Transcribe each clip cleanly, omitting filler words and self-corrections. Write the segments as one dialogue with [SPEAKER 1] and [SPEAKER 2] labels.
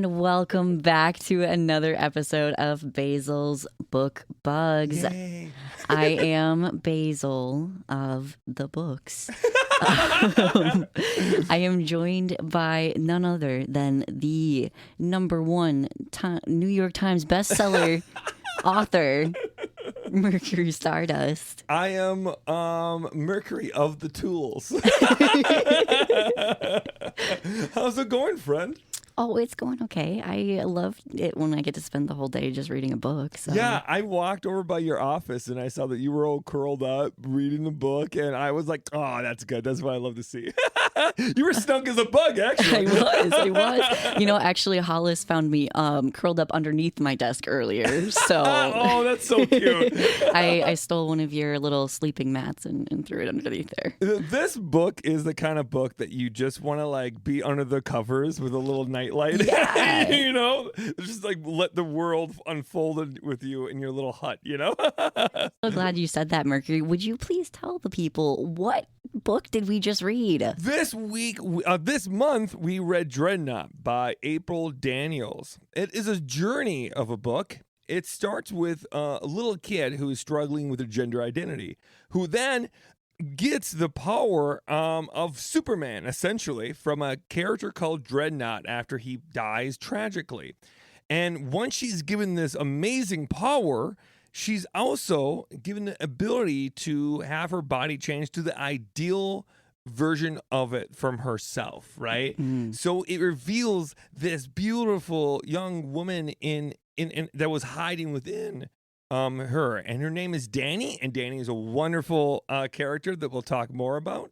[SPEAKER 1] Welcome back to another episode of Basil's Book Bugs.
[SPEAKER 2] Yay.
[SPEAKER 1] I am Basil of the books. I am joined by none other than the #1 New York Times bestseller author, Mercury Stardust.
[SPEAKER 2] I am Mercury of the Tools. How's it going, friend?
[SPEAKER 1] Oh, it's going okay. I love it when I get to spend the whole day just reading a book. So.
[SPEAKER 2] Yeah, I walked over by your office and I saw that you were all curled up reading the book, and I was like, oh, that's good. That's what I love to see. You were snug as a bug, actually.
[SPEAKER 1] I was. You know, actually, Hollis found me curled up underneath my desk earlier. So,
[SPEAKER 2] oh, that's so cute.
[SPEAKER 1] I stole one of your little sleeping mats and threw it underneath there.
[SPEAKER 2] This book is the kind of book that you just want to like be under the covers with a little nightlight.
[SPEAKER 1] Yeah.
[SPEAKER 2] You know, just like let the world unfold with you in your little hut. You know.
[SPEAKER 1] So glad you said that, Mercury. Would you please tell the people what book did we just read?
[SPEAKER 2] This month, we read Dreadnaught by April Daniels. It is a journey of a book. It starts with a little kid who is struggling with her gender identity, who then gets the power of Superman, essentially, from a character called Dreadnaught after he dies tragically. And once she's given this amazing power, she's also given the ability to have her body change to the ideal version of it from herself, right? So it reveals this beautiful young woman in that was hiding within her, and her name is Danny, and Danny is a wonderful character that we'll talk more about.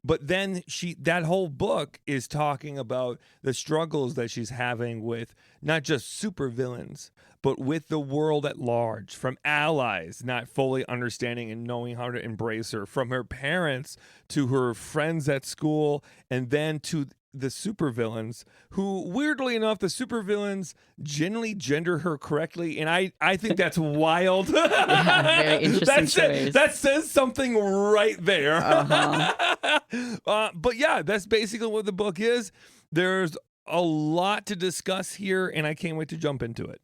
[SPEAKER 2] But then that whole book is talking about the struggles that she's having with not just supervillains, but with the world at large, from allies not fully understanding and knowing how to embrace her, from her parents to her friends at school, and then to the supervillains, who, weirdly enough, the supervillains generally gender her correctly, and I think that's wild.
[SPEAKER 1] Yeah, very interesting choice.
[SPEAKER 2] That says something right there.
[SPEAKER 1] Uh-huh.
[SPEAKER 2] But yeah, that's basically what the book is. There's a lot to discuss here, and I can't wait to jump into it.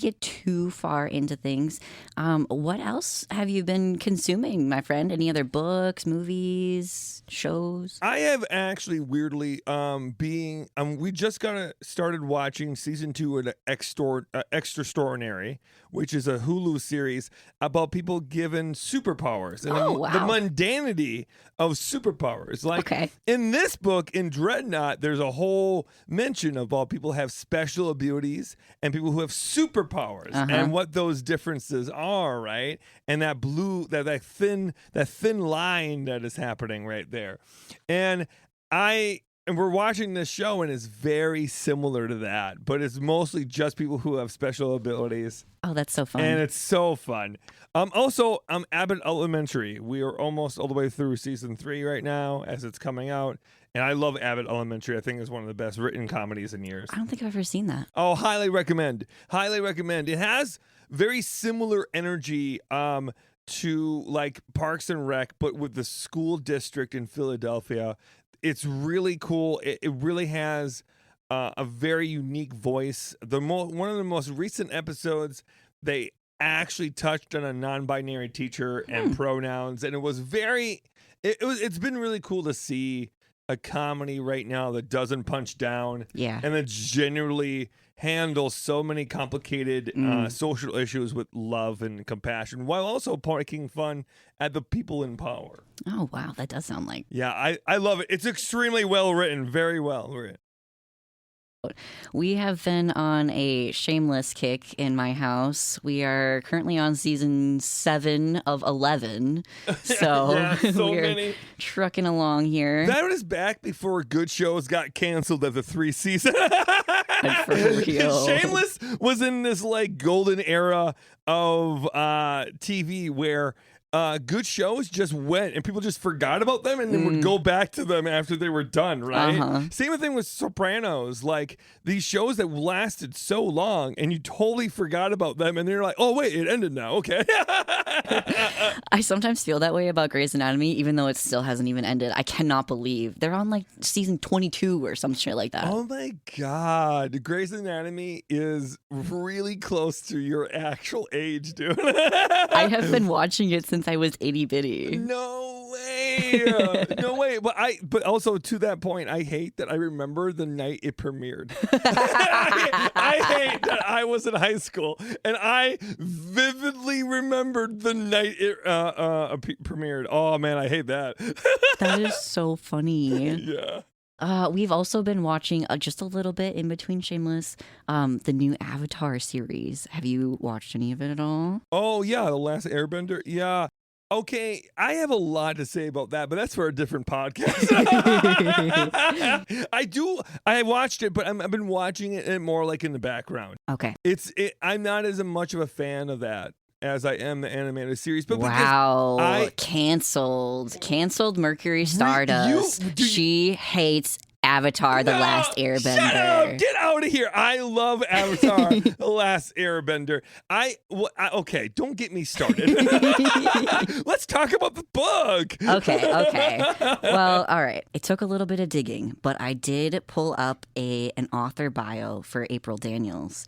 [SPEAKER 1] Get too far into things. What else have you been consuming, my friend? Any other books, movies, shows?
[SPEAKER 2] I have actually weirdly we just started watching season 2 of Extraordinary, which is a Hulu series about people given superpowers and the mundanity of superpowers. Like in this book, in Dreadnaught, there's a whole mention of all people have special abilities and people who have superpowers and what those differences are, right? And that that thin line that is happening right there. And we're watching this show, and it's very similar to that, but it's mostly just people who have special abilities.
[SPEAKER 1] Oh, that's so fun.
[SPEAKER 2] And it's so fun. Also, Abbott Elementary. We are almost all the way through season 3 right now as it's coming out. And I love Abbott Elementary. I think it's one of the best written comedies in years.
[SPEAKER 1] I don't think I've ever seen that.
[SPEAKER 2] Oh, highly recommend. Highly recommend. It has very similar energy to like Parks and Rec, but with the school district in Philadelphia. It's really cool. It really has a very unique voice. One of the most recent episodes, they actually touched on a non-binary teacher and pronouns, and it was it's been really cool to see a comedy right now that doesn't punch down, and that genuinely handles so many complicated social issues with love and compassion, while also poking fun at the people in power.
[SPEAKER 1] Oh, wow. That does sound like...
[SPEAKER 2] Yeah, I love it. It's extremely well written. Very well written.
[SPEAKER 1] We have been on a shameless kick in my house. We are currently on season 7 of 11. So, we're
[SPEAKER 2] many.
[SPEAKER 1] trucking along here.
[SPEAKER 2] That was back before good shows got canceled at the 3 season.
[SPEAKER 1] For real.
[SPEAKER 2] Shameless was in this like golden era of TV where good shows just went and people just forgot about them and then would go back to them after they were done, right? Same thing with Sopranos. Like these shows that lasted so long and you totally forgot about them and they're like, oh, wait, it ended now. Okay.
[SPEAKER 1] I sometimes feel that way about Grey's Anatomy, even though it still hasn't even ended. I cannot believe they're on like season 22 or some shit like that.
[SPEAKER 2] Oh my God. Grey's Anatomy is really close to your actual age, dude.
[SPEAKER 1] I have been watching it since I was itty bitty.
[SPEAKER 2] No way. No way. But also to that point, I hate that I remember the night it premiered. I hate that I was in high school and I vividly remembered the night it premiered. Oh man, I hate that.
[SPEAKER 1] That is so funny.
[SPEAKER 2] Yeah.
[SPEAKER 1] We've also been watching just a little bit in between Shameless, the new Avatar series. Have you watched any of it at all?
[SPEAKER 2] Oh yeah, The Last Airbender. Yeah. Okay, I have a lot to say about that, but that's for a different podcast. I watched it, but I've been watching it more like in the background.
[SPEAKER 1] Okay.
[SPEAKER 2] I'm not as much of a fan of that as I am the animated series. But
[SPEAKER 1] wow, canceled Mercury Stardust. She hates Avatar, The Last Airbender.
[SPEAKER 2] Shut up! Get out of here! I love Avatar, The Last Airbender. Okay, don't get me started. Let's talk about the book.
[SPEAKER 1] Okay. Well, all right. It took a little bit of digging, but I did pull up an author bio for April Daniels.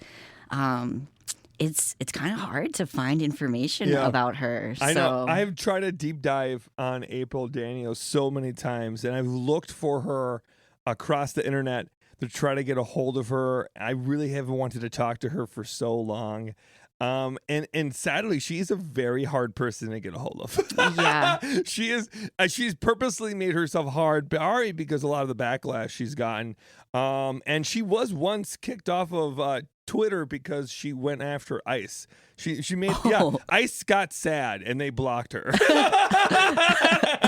[SPEAKER 1] It's kind of hard to find information about her.
[SPEAKER 2] I know. I've tried to deep dive on April Daniels so many times, and I've looked for her across the internet to try to get a hold of her. I really have wanted to talk to her for so long. And sadly, she's a very hard person to get a hold of.
[SPEAKER 1] Yeah.
[SPEAKER 2] She is. She's purposely made herself hard, probably because a lot of the backlash she's gotten. And she was once kicked off of Twitter because she went after ICE. She made ICE got sad and they blocked her.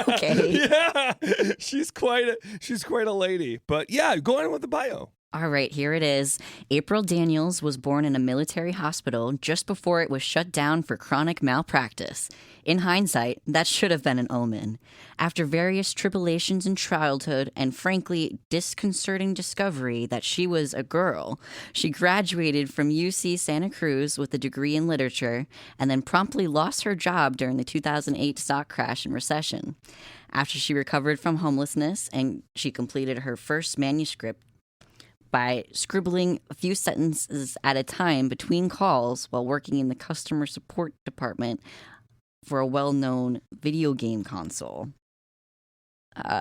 [SPEAKER 1] Okay.
[SPEAKER 2] Yeah. She's quite a lady. But yeah, go on with the bio.
[SPEAKER 1] All right, here it is. April Daniels was born in a military hospital just before it was shut down for chronic malpractice. In hindsight, that should have been an omen. After various tribulations in childhood and frankly disconcerting discovery that she was a girl, she graduated from UC Santa Cruz with a degree in literature and then promptly lost her job during the 2008 stock crash and recession. After she recovered from homelessness and she completed her first manuscript by scribbling a few sentences at a time between calls while working in the customer support department for a well-known video game console.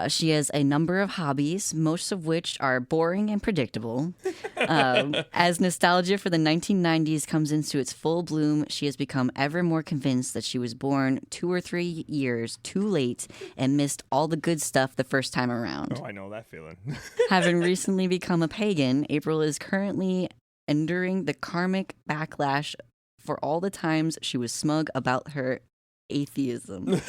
[SPEAKER 1] She has a number of hobbies, most of which are boring and predictable. As nostalgia for the 1990s comes into its full bloom, she has become ever more convinced that she was born 2 or 3 years too late and missed all the good stuff the first time around.
[SPEAKER 2] Oh, I know that feeling.
[SPEAKER 1] Having recently become a pagan, April is currently enduring the karmic backlash for all the times she was smug about her atheism.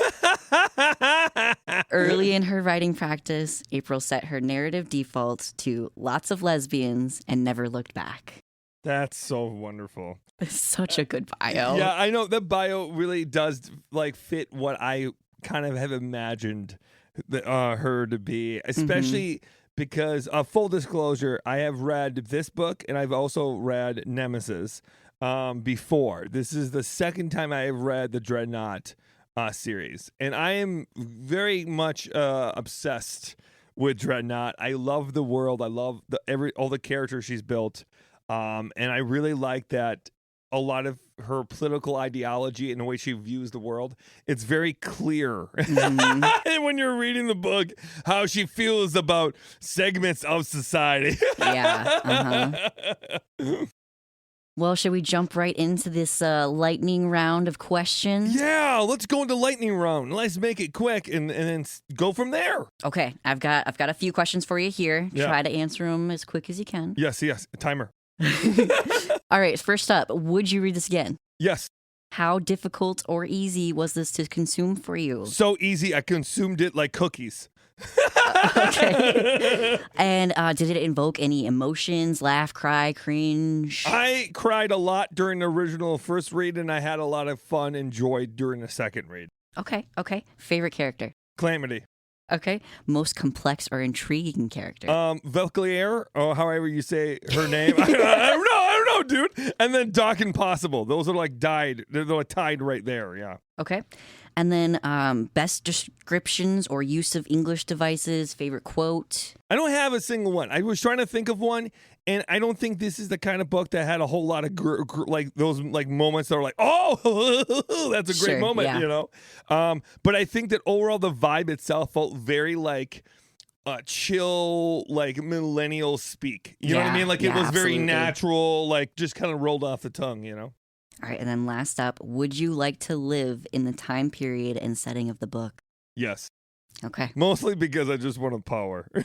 [SPEAKER 1] Early in her writing practice, April set her narrative defaults to lots of lesbians and never looked back.
[SPEAKER 2] That's so wonderful.
[SPEAKER 1] It's such a good bio.
[SPEAKER 2] Yeah, I know. The bio really does fit what I kind of have imagined her to be, especially because, full disclosure, I have read this book and I've also read Nemesis before. This is the second time I have read the Dreadnaught series, and I am very much obsessed with Dreadnaught. I love the world. I love all the characters she's built, and I really like that a lot of her political ideology and the way she views the world. It's very clear when you're reading the book how she feels about segments of society.
[SPEAKER 1] Yeah. Well, should we jump right into this lightning round of questions?
[SPEAKER 2] Yeah, let's go into lightning round. Let's make it quick and then go from there.
[SPEAKER 1] Okay, I've got a few questions for you here.
[SPEAKER 2] Yeah.
[SPEAKER 1] Try to answer them as quick as you can.
[SPEAKER 2] Yes, timer.
[SPEAKER 1] All right, first up, would you read this again?
[SPEAKER 2] Yes.
[SPEAKER 1] How difficult or easy was this to consume for you?
[SPEAKER 2] So easy, I consumed it like cookies.
[SPEAKER 1] Okay. And did it invoke any emotions, laugh, cry, cringe?
[SPEAKER 2] I cried a lot during the original first read, and I had a lot of fun and joy during the second read.
[SPEAKER 1] Okay. Favorite character?
[SPEAKER 2] Calamity.
[SPEAKER 1] Okay. Most complex or intriguing character?
[SPEAKER 2] Velclier, or however you say her name. I don't know, dude. And then Doc Impossible. Those are like died. They're like tied right there. Yeah.
[SPEAKER 1] Okay. And then best descriptions or use of English devices, favorite quote?
[SPEAKER 2] I don't have a single one. I was trying to think of one, and I don't think this is the kind of book that had a whole lot of like those like moments that are like, oh, that's a great moment,
[SPEAKER 1] yeah.
[SPEAKER 2] you know. But I think that overall the vibe itself felt very like chill, like millennial speak. You know what I mean? Like it was very natural, like just kind of rolled off the tongue, you know.
[SPEAKER 1] All right, and then last up, would you like to live in the time period and setting of the book?
[SPEAKER 2] Yes.
[SPEAKER 1] Okay.
[SPEAKER 2] Mostly because I just want a power.
[SPEAKER 1] Do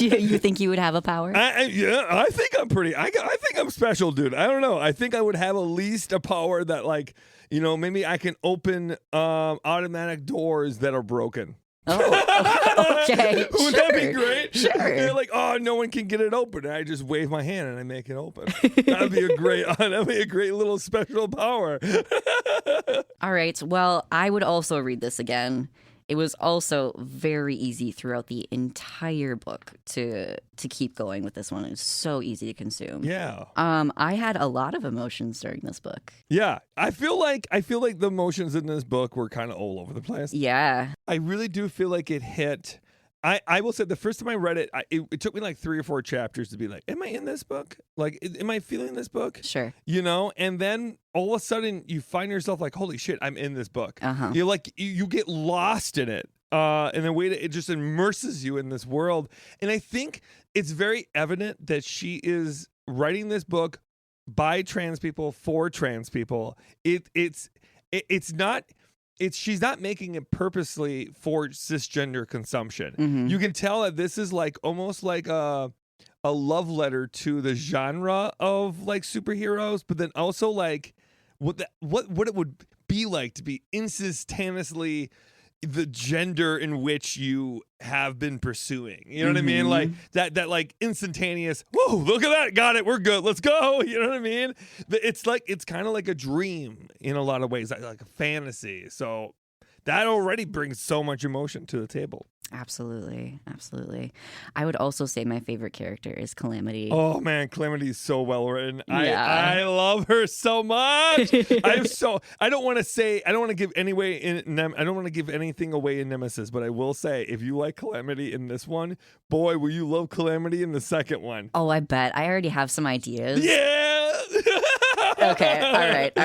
[SPEAKER 1] you think you would have a power?
[SPEAKER 2] Yeah, I think I'm pretty. I think I'm special, dude. I don't know. I think I would have at least a power that, like, you know, maybe I can open automatic doors that are broken.
[SPEAKER 1] Oh, okay.
[SPEAKER 2] Wouldn't that be great?
[SPEAKER 1] Sure.
[SPEAKER 2] They're like, oh, no one can get it open. And I just wave my hand and I make it open. That'd be a great little special power.
[SPEAKER 1] All right. Well, I would also read this again. It was also very easy throughout the entire book to keep going with this one. It's so easy to consume.
[SPEAKER 2] Yeah.
[SPEAKER 1] I had a lot of emotions during this book.
[SPEAKER 2] Yeah. I feel like the emotions in this book were kind of all over the place.
[SPEAKER 1] Yeah.
[SPEAKER 2] I really do feel like it hit. I will say the first time I read it, it took me like 3 or 4 chapters to be like, am I in this book? Like, am I feeling this book?
[SPEAKER 1] Sure.
[SPEAKER 2] You know? And then all of a sudden you find yourself like, holy shit, I'm in this book.
[SPEAKER 1] Uh-huh.
[SPEAKER 2] You're like, you get lost in it. In the way that it just immerses you in this world. And I think it's very evident that she is writing this book by trans people for trans people. She's not making it purposely for cisgender consumption.
[SPEAKER 1] Mm-hmm.
[SPEAKER 2] You can tell that this is like almost like a love letter to the genre of like superheroes, but then also like what it would be like to be instantaneously the gender in which you have been pursuing. You know what I mean? Like that like instantaneous, whoa, look at that. Got it. We're good. Let's go. You know what I mean? It's kind of like a dream in a lot of ways, like a fantasy. So that already brings so much emotion to the table.
[SPEAKER 1] Absolutely. I would also say my favorite character is Calamity.
[SPEAKER 2] Oh man, Calamity is so well written.
[SPEAKER 1] Yeah.
[SPEAKER 2] I love her so much. I don't want to give anything away in Nemesis, but I will say if you like Calamity in this one, boy, will you love Calamity in the second one.
[SPEAKER 1] Oh, I bet. I already have some ideas.
[SPEAKER 2] Yeah.
[SPEAKER 1] Okay. All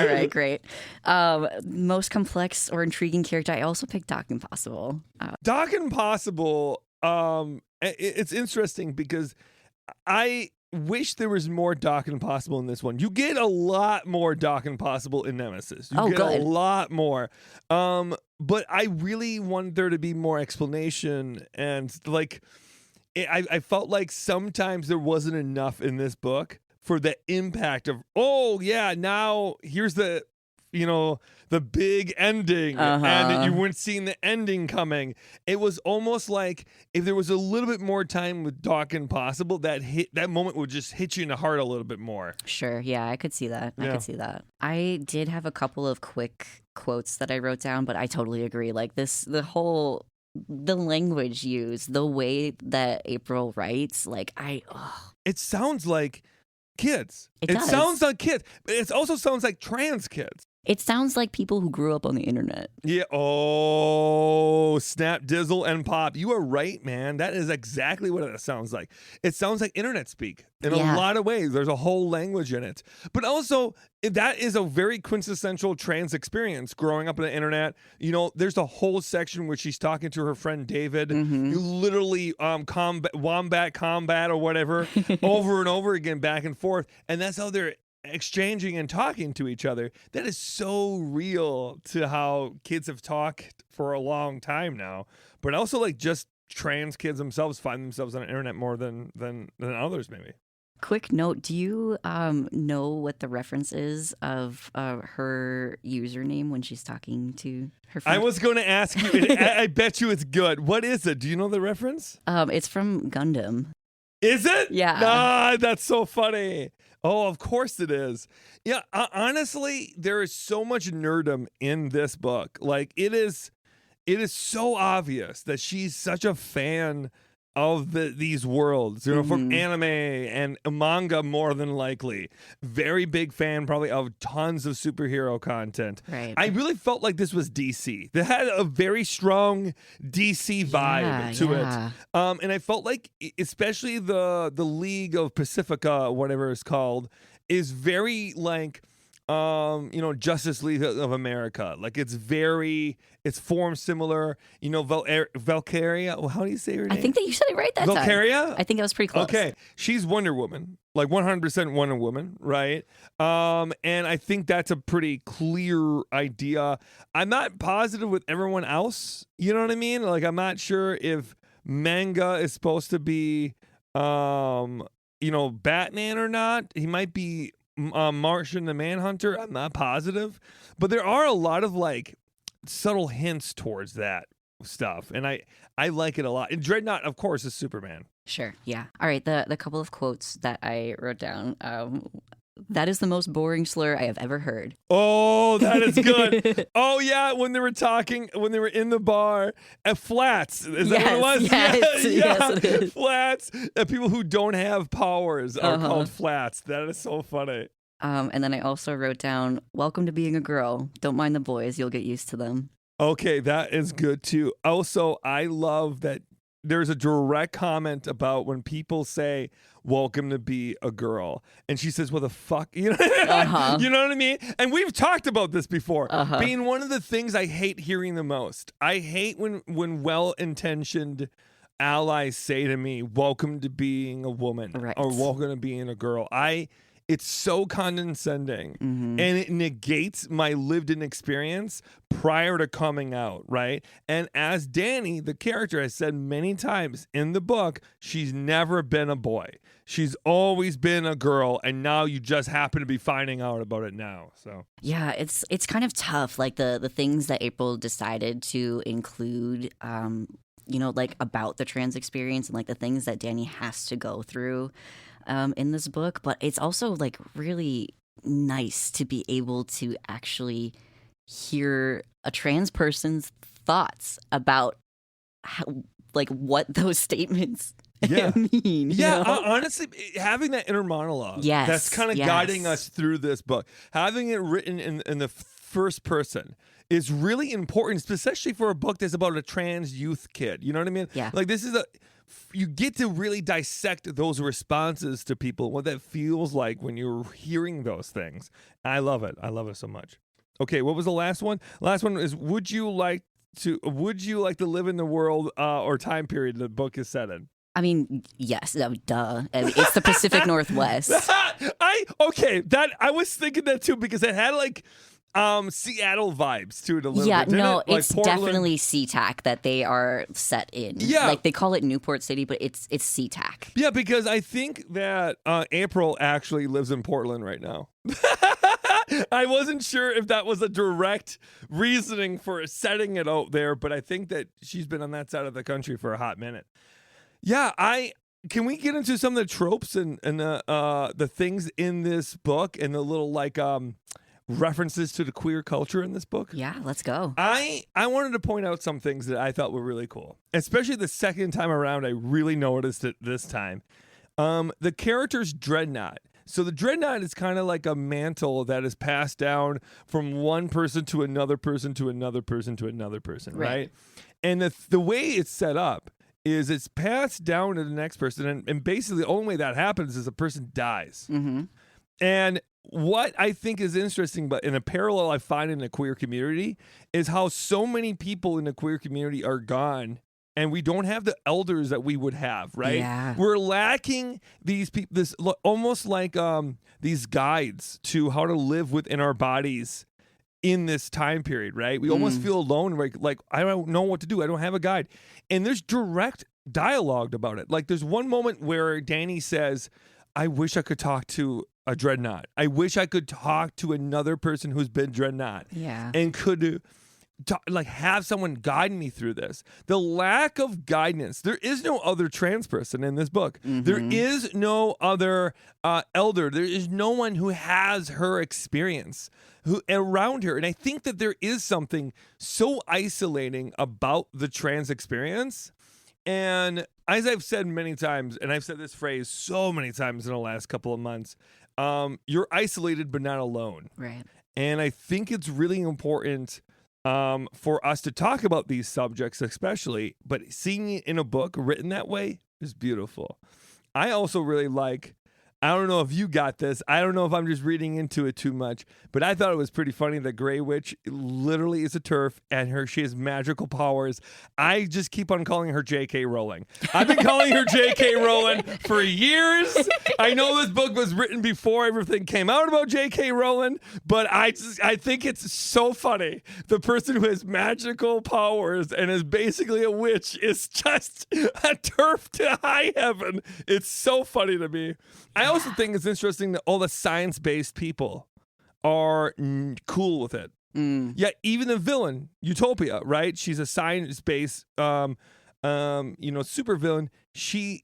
[SPEAKER 1] right. Great. Most complex or intriguing character. I also picked Doc Impossible.
[SPEAKER 2] Doc Impossible. It's interesting because I wish there was more Doc Impossible in this one. You get a lot more Doc Impossible in Nemesis. You get
[SPEAKER 1] good.
[SPEAKER 2] a lot more. But I really wanted there to be more explanation, and like I felt like sometimes there wasn't enough in this book for the impact of, oh yeah, now here's the big ending, and you weren't seeing the ending coming. It was almost like if there was a little bit more time with Doc Impossible, that moment would just hit you in the heart a little bit more.
[SPEAKER 1] Sure, yeah, I could see that. I did have a couple of quick quotes that I wrote down, but I totally agree. Like the language used, the way that April writes, like
[SPEAKER 2] it sounds like kids.
[SPEAKER 1] It does.
[SPEAKER 2] Sounds like kids, but it also sounds like trans kids.
[SPEAKER 1] It sounds like people who grew up on the internet.
[SPEAKER 2] Yeah. Oh, snap, dizzle, and pop. You are right, man. That is exactly what it sounds like. It sounds like internet speak in a lot of ways. There's a whole language in it. But also, that is a very quintessential trans experience growing up on the internet. You know, there's a whole section where she's talking to her friend David. You literally wombat combat or whatever over and over again, back and forth. And that's how they're exchanging and talking to each other. That is so real to how kids have talked for a long time now. But also, like, just trans kids themselves find themselves on the internet more than others, maybe.
[SPEAKER 1] Quick note, do you know what the reference is of her username when she's talking to her friend?
[SPEAKER 2] I was going to ask you, and I bet you it's good. What is it? Do you know the reference?
[SPEAKER 1] It's from Gundam.
[SPEAKER 2] Is it?
[SPEAKER 1] Yeah.
[SPEAKER 2] Ah, that's so funny. Oh, of course it is. Yeah, honestly, there is so much nerdom in this book. Like it is so obvious that she's such a fan of these worlds, from anime and manga more than likely. Very big fan probably of tons of superhero content.
[SPEAKER 1] Right.
[SPEAKER 2] I really felt like this was DC. They had a very strong DC vibe to it. And I felt like especially the League of Pacifica, whatever it's called, is very like Justice League of America. Like it's formed similar. Valkyria. Well, how do you say her name?
[SPEAKER 1] I think that you said it right that time.
[SPEAKER 2] Valkyria?
[SPEAKER 1] I think that was pretty close.
[SPEAKER 2] Okay. She's Wonder Woman. Like 100% Wonder Woman, right? And I think that's a pretty clear idea. I'm not positive with everyone else. You know what I mean? Like I'm not sure if manga is supposed to be Batman or not. He might be Martian the Manhunter. I'm not positive, but there are a lot of like subtle hints towards that stuff, and I like it a lot. And Dreadnaught, of course, is Superman.
[SPEAKER 1] Sure, yeah. All right, the couple of quotes that I wrote down. That is the most boring slur I have ever heard.
[SPEAKER 2] Oh, that is good. Oh, yeah, when they were in the bar at Flats. Is that what it was?
[SPEAKER 1] Yes, yes, it is.
[SPEAKER 2] Flats. People who don't have powers are called Flats. That is so funny.
[SPEAKER 1] And then I also wrote down, welcome to being a girl. Don't mind the boys. You'll get used to them.
[SPEAKER 2] Okay, that is good, too. Also, I love that there's a direct comment about when people say, welcome to be a girl. And she says, well, the fuck? You know what I mean? And we've talked about this before. Being one of the things I hate hearing the most. I hate when well-intentioned allies say to me, welcome to being a woman.
[SPEAKER 1] Right.
[SPEAKER 2] Or welcome to being a girl. It's so condescending, and it negates my lived-in experience prior to coming out, right? And as Danny, the character, has said many times in the book, she's never been a boy. She's always been a girl, and now you just happen to be finding out about it now. So
[SPEAKER 1] yeah, it's kind of tough. Like the things that April decided to include, like about the trans experience and like the things that Danny has to go through. In this book, but it's also like really nice to be able to actually hear a trans person's thoughts about what those statements mean.
[SPEAKER 2] Honestly, having that inner monologue, that's kind of guiding us through this book. Having it written in the first person is really important, especially for a book that's about a trans youth kid. You know what I mean?
[SPEAKER 1] Yeah.
[SPEAKER 2] Like you get to really dissect those responses to people, what that feels like when you're hearing those things. I love it. I love it so much. Okay, what was the last one? Last one is, would you like to live in the world or time period the book is set in?
[SPEAKER 1] I mean, yes, duh. I mean, it's the Pacific Northwest.
[SPEAKER 2] I was thinking that too, because it had like Seattle vibes to it a little bit.
[SPEAKER 1] No,
[SPEAKER 2] it? Like
[SPEAKER 1] it's
[SPEAKER 2] Portland.
[SPEAKER 1] definitely SeaTac that they are set in.
[SPEAKER 2] Yeah.
[SPEAKER 1] Like they call it Newport City, but it's SeaTac.
[SPEAKER 2] Yeah, because I think that April actually lives in Portland right now. I wasn't sure if that was a direct reasoning for setting it out there, but I think that she's been on that side of the country for a hot minute. Yeah, can we get into some of the tropes and the things in this book and the little references to the queer culture in this book?
[SPEAKER 1] Yeah, let's go.
[SPEAKER 2] I wanted to point out some things that I thought were really cool, especially the second time around. I really noticed it this time. The character's Dreadnaught. So the Dreadnaught is kind of like a mantle that is passed down from one person to another person to another person to another person, right? And the way it's set up is it's passed down to the next person, and basically the only way that happens is a person dies. And what I think is interesting, but in a parallel I find in the queer community, is how so many people in the queer community are gone, and we don't have the elders that we would have, right?
[SPEAKER 1] Yeah.
[SPEAKER 2] We're lacking these people, this almost like these guides to how to live within our bodies in this time period, right? We almost feel alone, like I don't know what to do. I don't have a guide. And there's direct dialogue about it. Like there's one moment where Danny says, I wish I could talk to a Dreadnaught. I wish I could talk to another person who's been Dreadnaught.
[SPEAKER 1] Yeah.
[SPEAKER 2] And could like have someone guide me through this. The lack of guidance. There is no other trans person in this book. There is no other elder. There is no one who has her experience who around her. And I think that there is something so isolating about the trans experience. And as I've said many times, and I've said this phrase so many times in the last couple of months, you're isolated but not alone.
[SPEAKER 1] Right.
[SPEAKER 2] And I think it's really important for us to talk about these subjects, especially, but seeing it in a book written that way is beautiful. I also really like, I don't know if you got this. I don't know if I'm just reading into it too much, but I thought it was pretty funny that Grey Witch literally is a TERF and she has magical powers. I just keep on calling her J.K. Rowling. I've been calling her J.K. Rowling for years. I know this book was written before everything came out about J.K. Rowling, but I think it's so funny. The person who has magical powers and is basically a witch is just a TERF to high heaven. It's so funny to me. I also think it's interesting that all the science-based people are cool with it. Yeah, even the villain, Utopia, right? She's a science-based, super villain. She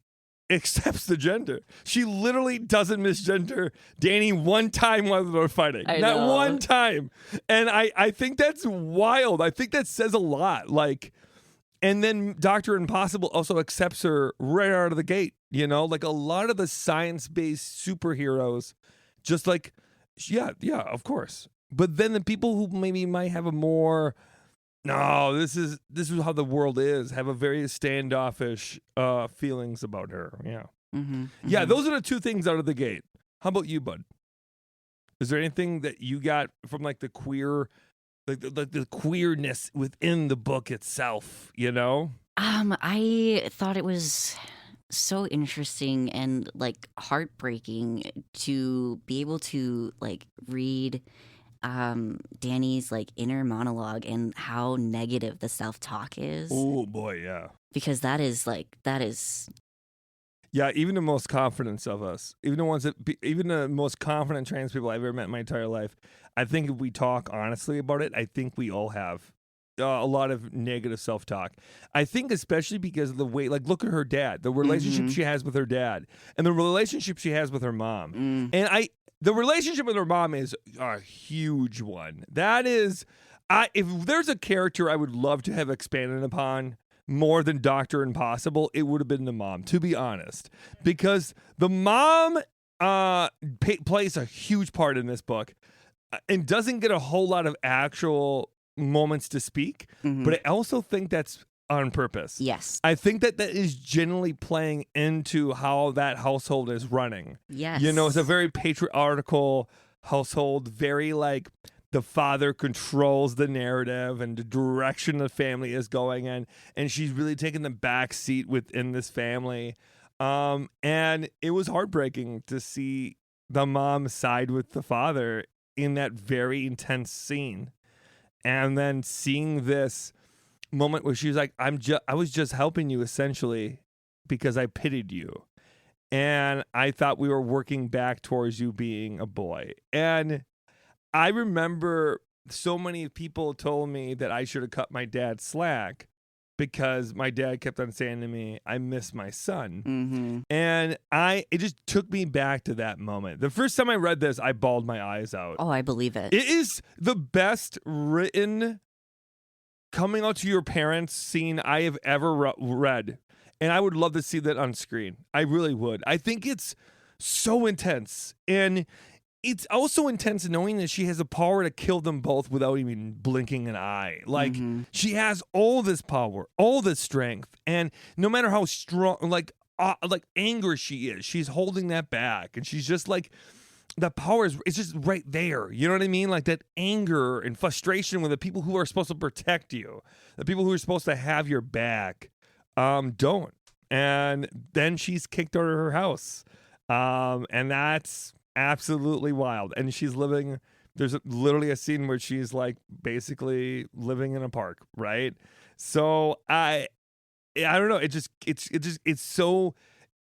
[SPEAKER 2] accepts the gender. She literally doesn't misgender Danny one time while they're fighting. Not one time. And I think that's wild. I think that says a lot. Like, and then Dr. Impossible also accepts her right out of the gate. You know, like a lot of the science-based superheroes, just like, yeah, of course. But then the people who maybe might have a more, no, this is how the world is, have a very standoffish feelings about her. Yeah. Yeah, those are the two things out of the gate. How about you, bud? Is there anything that you got from like the queer, like the queerness within the book itself, you know?
[SPEAKER 1] I thought it was so interesting and like heartbreaking to be able to like read Danny's like inner monologue and how negative the self-talk is.
[SPEAKER 2] Oh boy, yeah.
[SPEAKER 1] Because that is
[SPEAKER 2] yeah, even the most confident of us, even the most confident trans people I've ever met in my entire life, I think if we talk honestly about it, I think we all have a lot of negative self-talk. I think especially because of the way, like, look at her dad, the relationship she has with her dad, and the relationship she has with her mom. And the relationship with her mom is a huge one. That is, if there's a character I would love to have expanded upon more than Dr. Impossible, it would have been the mom, to be honest. Because the mom plays a huge part in this book and doesn't get a whole lot of actual moments to speak, but I also think that's on purpose.
[SPEAKER 1] Yes.
[SPEAKER 2] I think that is generally playing into how that household is running.
[SPEAKER 1] Yes.
[SPEAKER 2] You know, it's a very patriarchal household, very like the father controls the narrative and the direction the family is going in, and she's really taking the back seat within this family. And it was heartbreaking to see the mom side with the father in that very intense scene. And then seeing this moment where she was like, I was just helping you essentially because I pitied you. And I thought we were working back towards you being a boy. And I remember so many people told me that I should have cut my dad slack because my dad kept on saying to me, I miss my son. And it just took me back to that moment. The first time I read this, I bawled my eyes out.
[SPEAKER 1] Oh, I believe it.
[SPEAKER 2] It is the best written coming out to your parents scene I have ever read. And I would love to see that on screen. I really would. I think it's so intense. And it's also intense knowing that she has the power to kill them both without even blinking an eye. Like, she has all this power, all this strength. And no matter how strong, like angry she is, she's holding that back. And she's just like, the power it's just right there. You know what I mean? Like that anger and frustration with the people who are supposed to protect you, the people who are supposed to have your back, don't. And then she's kicked out of her house. And that's absolutely wild. And she's living, there's literally a scene where she's like basically living in a park, right? So I don't know. It's so,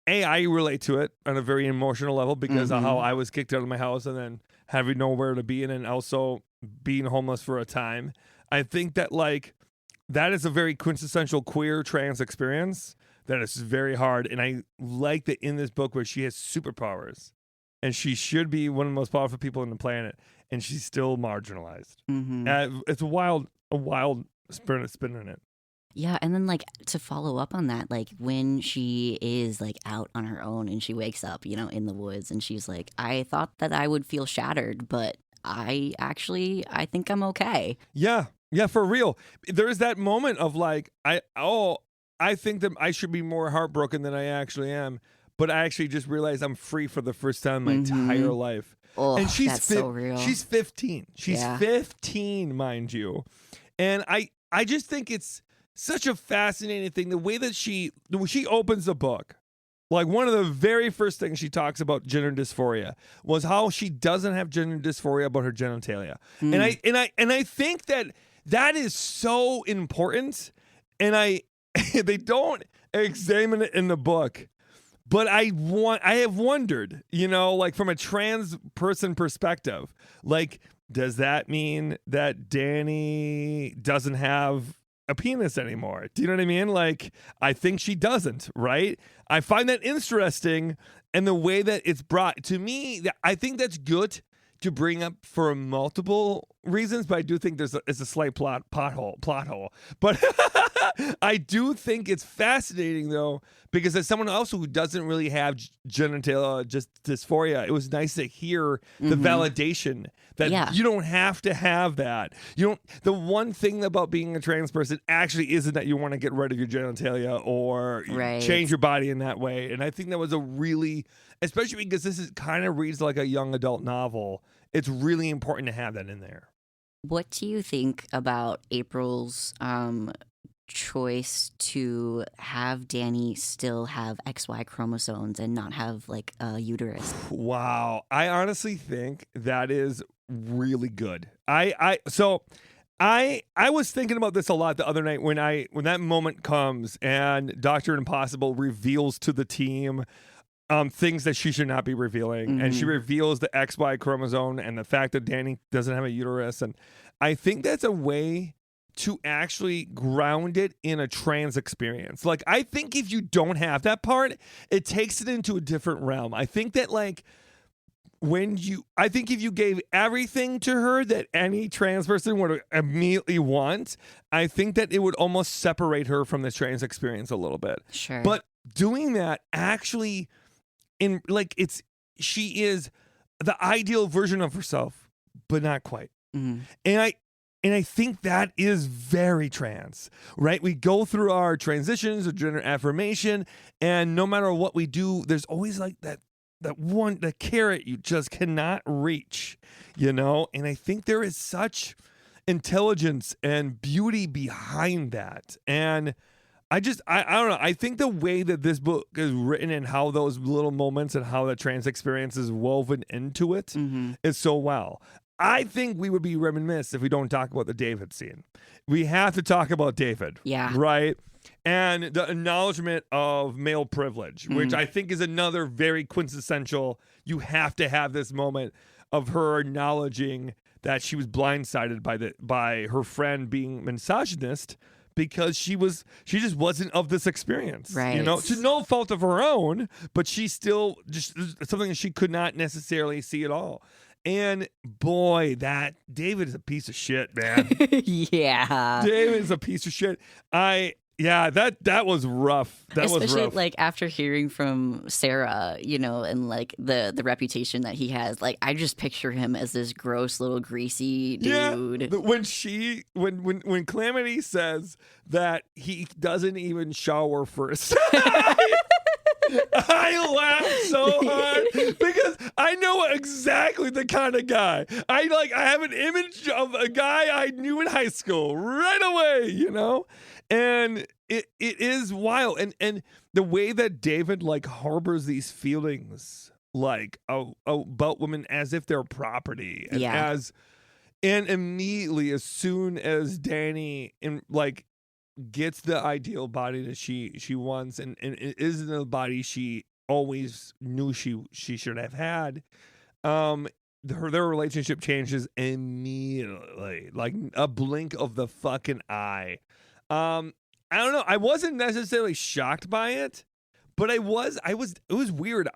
[SPEAKER 2] I relate to it on a very emotional level because of how I was kicked out of my house and then having nowhere to be in, and also being homeless for a time. I think that like that is a very quintessential queer trans experience that is very hard. And I like that in this book where she has superpowers and she should be one of the most powerful people on the planet, and she's still marginalized. It's a wild spin in it.
[SPEAKER 1] Yeah, and then like to follow up on that, like when she is like out on her own and she wakes up, you know, in the woods, and she's like, I thought that I would feel shattered, but I think I'm okay.
[SPEAKER 2] Yeah, for real. There is that moment of like, I think that I should be more heartbroken than I actually am, but I actually just realized I'm free for the first time in my entire life.
[SPEAKER 1] Oh,
[SPEAKER 2] and she's
[SPEAKER 1] that's so real.
[SPEAKER 2] She's 15. She's 15, mind you. And I just think it's such a fascinating thing, the way that she opens the book. Like one of the very first things she talks about gender dysphoria was how she doesn't have gender dysphoria about her genitalia. And I think that is so important, and they don't examine it in the book. But I have wondered, you know, like from a trans person perspective, like, does that mean that Danny doesn't have a penis anymore? Do you know what I mean? Like, I think she doesn't, right? I find that interesting, and the way that it's brought to me, I think that's good to bring up for multiple reasons, but I do think it's a slight plot hole. But I do think it's fascinating though, because as someone else who doesn't really have genital dysphoria, it was nice to hear the validation that you don't have to have that. You don't. The one thing about being a trans person actually isn't that you want to get rid of your genitalia or change your body in that way. And I think that was a really, especially because this is kind of reads like a young adult novel, it's really important to have that in there.
[SPEAKER 1] What do you think about April's choice to have Danny still have XY chromosomes and not have like a uterus?
[SPEAKER 2] Wow. I honestly think that is really good. I was thinking about this a lot the other night when that moment comes and Dr. Impossible reveals to the team things that she should not be revealing. And she reveals the XY chromosome and the fact that Danny doesn't have a uterus. And I think that's a way to actually ground it in a trans experience. Like, I think if you don't have that part, it takes it into a different realm. I think that like I think if you gave everything to her that any trans person would immediately want, I think that it would almost separate her from the trans experience a little bit.
[SPEAKER 1] Sure.
[SPEAKER 2] But doing that actually she is the ideal version of herself, but not quite. And I think that is very trans, right? We go through our transitions of gender affirmation, and no matter what we do, there's always like that carrot you just cannot reach, you know? And I think there is such intelligence and beauty behind that. And I don't know. I think the way that this book is written and how those little moments and how the trans experience is woven into it is so well. I think we would be remiss if we don't talk about the David scene. We have to talk about David. Yeah. Right? And the acknowledgement of male privilege, which I think is another very quintessential, you have to have this moment of her acknowledging that she was blindsided by her friend being misogynist, because she just wasn't of this experience, right? You know, to no fault of her own, but she still just something that she could not necessarily see at all. And boy, that David is a piece of shit, man.
[SPEAKER 1] Yeah,
[SPEAKER 2] David is a piece of shit. That was rough.
[SPEAKER 1] Especially like after hearing from Sarah, you know, and like the reputation that he has. Like, I just picture him as this gross little greasy dude.
[SPEAKER 2] Yeah, when Calamity says that he doesn't even shower first. I laughed so hard because I know exactly the kind of guy. I have an image of a guy I knew in high school right away, you know? And it is wild. And the way that David like harbors these feelings like about women as if they're property. And and immediately as soon as Danny gets the ideal body that she wants and it isn't the body she always knew she should have had, their relationship changes immediately, like a blink of the fucking eye. I don't know. I wasn't necessarily shocked by it, but it was weird.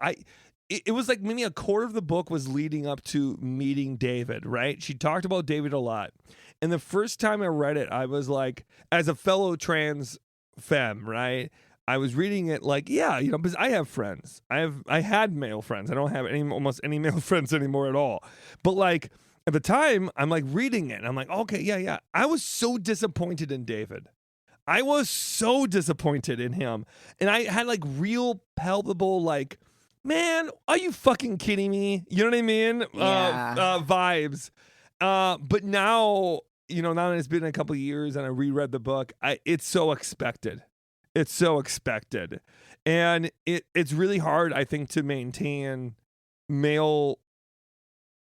[SPEAKER 2] It was like maybe a quarter of the book was leading up to meeting David, right? She talked about David a lot. And the first time I read it, I was like, as a fellow trans femme, right? I was reading it like, yeah, because I have friends. I had male friends. I don't have almost any male friends anymore at all. But like at the time, I'm like reading it and I'm like, okay, yeah. I was so disappointed in David. I was so disappointed in him. And I had like real palpable like, man, are you fucking kidding me? You know what I mean?
[SPEAKER 1] Yeah.
[SPEAKER 2] Vibes. But now, now that it's been a couple of years and I reread the book, it's so expected. It's so expected. And it's really hard, I think, to maintain male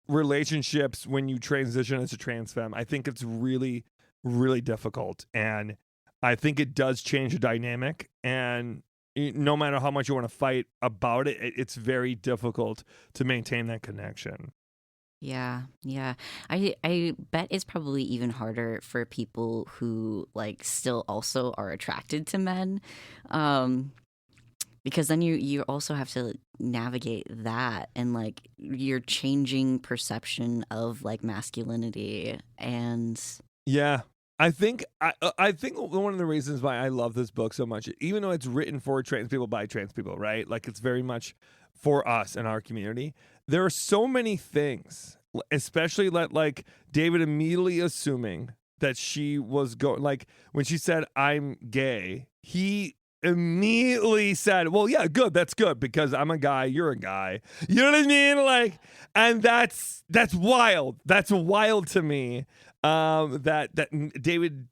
[SPEAKER 2] relationships when you transition as a trans femme. I think it's really, really difficult. And I think it does change the dynamic. And no matter how much you want to fight about it, it's very difficult to maintain that connection.
[SPEAKER 1] Yeah. I bet it's probably even harder for people who like still also are attracted to men, because then you also have to navigate that and like your changing perception of like masculinity and
[SPEAKER 2] yeah. I think one of the reasons why I love this book so much, even though it's written for trans people by trans people, right? Like it's very much for us and our community. There are so many things, especially like David immediately assuming that she was going, like when she said, "I'm gay," he immediately said, "Well, yeah, good. That's good because I'm a guy. You're a guy." You know what I mean? Like, and that's wild. That's wild to me. That David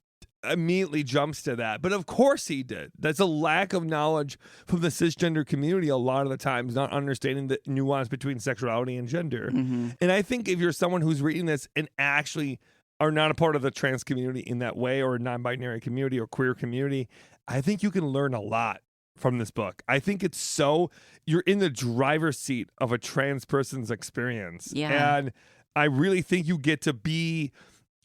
[SPEAKER 2] immediately jumps to that, but of course he did. That's a lack of knowledge from the cisgender community a lot of the times, not understanding the nuance between sexuality and gender.
[SPEAKER 1] Mm-hmm.
[SPEAKER 2] And I think if you're someone who's reading this and actually are not a part of the trans community in that way, or a non-binary community or queer community, I think you can learn a lot from this book. I think you're in the driver's seat of a trans person's experience.
[SPEAKER 1] Yeah.
[SPEAKER 2] And I really think you get to be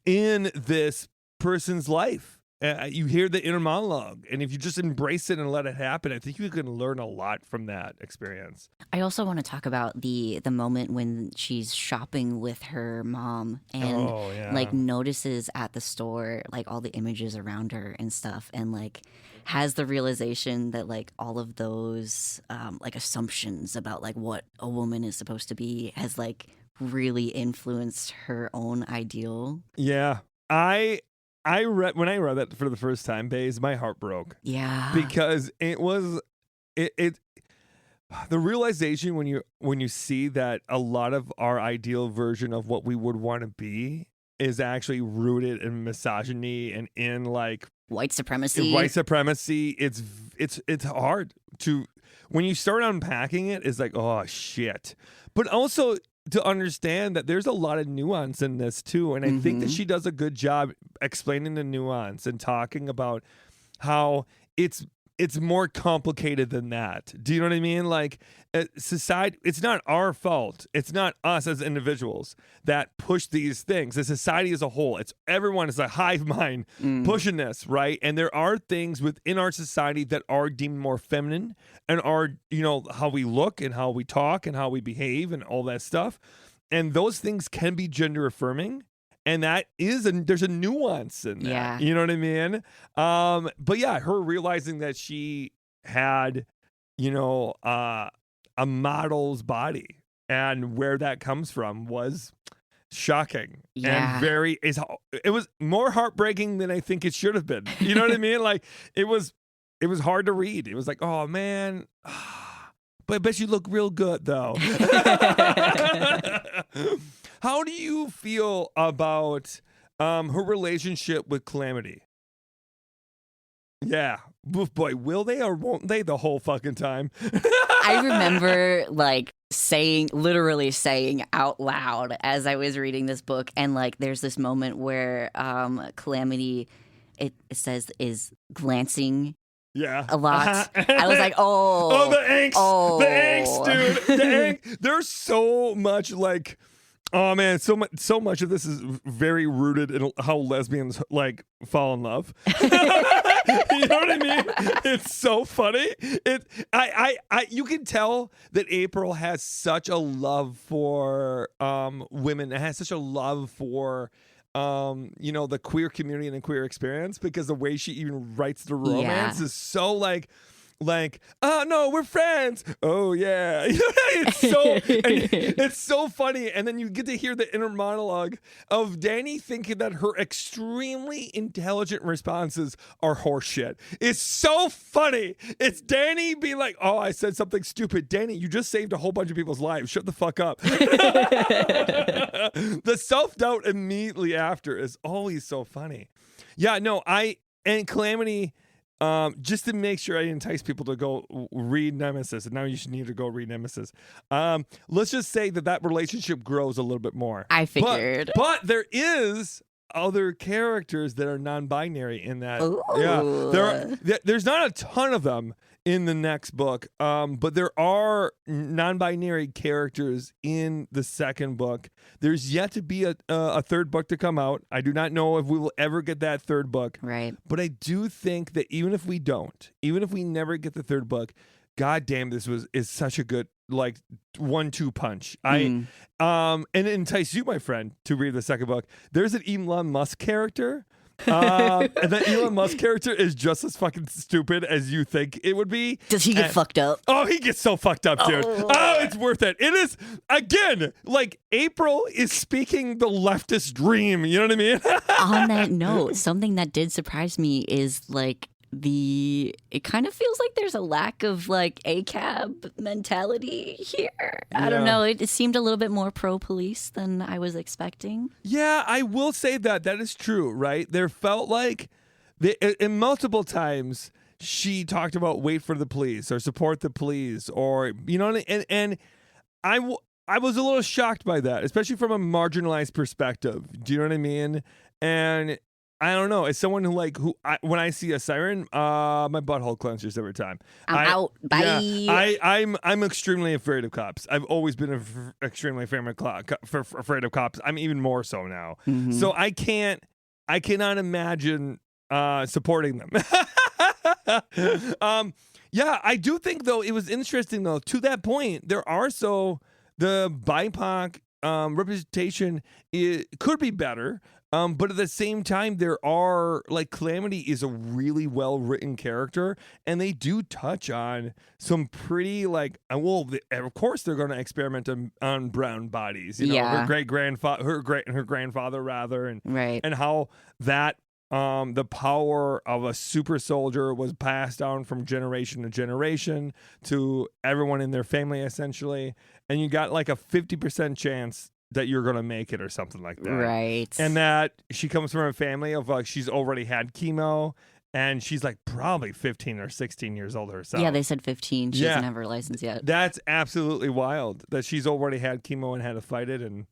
[SPEAKER 2] in this person's life. You hear the inner monologue, and if you just embrace it and let it happen, I think you can learn a lot from that experience.
[SPEAKER 1] I also want to talk about the moment when she's shopping with her mom and like notices at the store like all the images around her and stuff, and like has the realization that like all of those like assumptions about like what a woman is supposed to be has like really influenced her own ideal.
[SPEAKER 2] Yeah. When I read that for the first time, Baze, my heart broke.
[SPEAKER 1] Yeah.
[SPEAKER 2] Because it was the realization when you see that a lot of our ideal version of what we would want to be is actually rooted in misogyny and in like
[SPEAKER 1] white supremacy.
[SPEAKER 2] It's hard to, when you start unpacking it, it's like, oh shit. But also to understand that there's a lot of nuance in this too. And I think that she does a good job explaining the nuance and talking about how it's more complicated than that. Do you know what I mean? Like society, it's not our fault. It's not us as individuals that push these things. The society as a whole, everyone is a hive mind pushing this, right? And there are things within our society that are deemed more feminine and are, how we look and how we talk and how we behave and all that stuff. And those things can be gender affirming. And there's a nuance in that.
[SPEAKER 1] Yeah.
[SPEAKER 2] You know what I mean? But yeah, her realizing that she had, a model's body and where that comes from was shocking.
[SPEAKER 1] Yeah.
[SPEAKER 2] And it was more heartbreaking than I think it should have been. You know what I mean? Like it was hard to read. It was like, oh man, but I bet you look real good though. How do you feel about her relationship with Calamity? Yeah. Boy, will they or won't they the whole fucking time?
[SPEAKER 1] I remember like literally saying out loud as I was reading this book, and like there's this moment where Calamity, it says, is glancing a lot. I was like, oh,
[SPEAKER 2] the angst, dude. There's so much like Oh man, so much of this is very rooted in how lesbians like fall in love. You know what I mean? It's so funny. You can tell that April has such a love for women. It has such a love for the queer community and the queer experience, because the way she even writes the romance is so like, oh no, we're friends. Oh yeah, it's so funny. And then you get to hear the inner monologue of Danny thinking that her extremely intelligent responses are horseshit. It's so funny. It's Danny being like, oh, I said something stupid. Danny, you just saved a whole bunch of people's lives. Shut the fuck up. The self-doubt immediately after is always so funny. Yeah, no, and Calamity. Just to make sure I entice people to go read Nemesis, and now you should need to go read Nemesis. Let's just say that relationship grows a little bit more.
[SPEAKER 1] I figured.
[SPEAKER 2] But there is other characters that are non-binary in that.
[SPEAKER 1] Ooh.
[SPEAKER 2] Yeah, there's not a ton of them in the next book, but there are non-binary characters in the second book. There's yet to be a third book to come out. I do not know if we will ever get that third book.
[SPEAKER 1] Right.
[SPEAKER 2] But I do think that even if we never get the third book, God damn, this is such a good 1-2 punch. And entice you, my friend, to read the second book. There's an Elon Musk character. And that Elon Musk character is just as fucking stupid as you think it would be.
[SPEAKER 1] Does he get fucked up?
[SPEAKER 2] Oh, he gets so fucked up, dude. Oh, it's worth it. It is, again, like April is speaking the leftist dream. You know what I mean?
[SPEAKER 1] On that note, something that did surprise me is it kind of feels like there's a lack of ACAB mentality here. I don't know. It seemed a little bit more pro-police than I was expecting.
[SPEAKER 2] Yeah, I will say that is true, right? There felt like, in multiple times, she talked about wait for the police or support the police, or, and I was a little shocked by that, especially from a marginalized perspective. Do you know what I mean? And I don't know. As someone when I see a siren, my butthole clenches every time.
[SPEAKER 1] I'm out. Bye.
[SPEAKER 2] Yeah, I'm extremely afraid of cops. I've always been extremely afraid of cops. I'm even more so now. Mm-hmm. So I cannot imagine supporting them. Yeah, I do think though it was interesting though. To that point, the BIPOC representation could be better. But at the same time, there are Calamity is a really well written character, and they do touch on some pretty of course they're going to experiment on brown bodies, her grandfather rather, and
[SPEAKER 1] right,
[SPEAKER 2] and how that the power of a super soldier was passed down from generation to generation to everyone in their family essentially, and you got a 50% chance that you're going to make it or something like that.
[SPEAKER 1] Right.
[SPEAKER 2] And that she comes from a family of she's already had chemo, and she's probably 15 or 16 years old herself.
[SPEAKER 1] Yeah, they said 15. She doesn't have her license yet.
[SPEAKER 2] That's absolutely wild that she's already had chemo and had to fight it. And,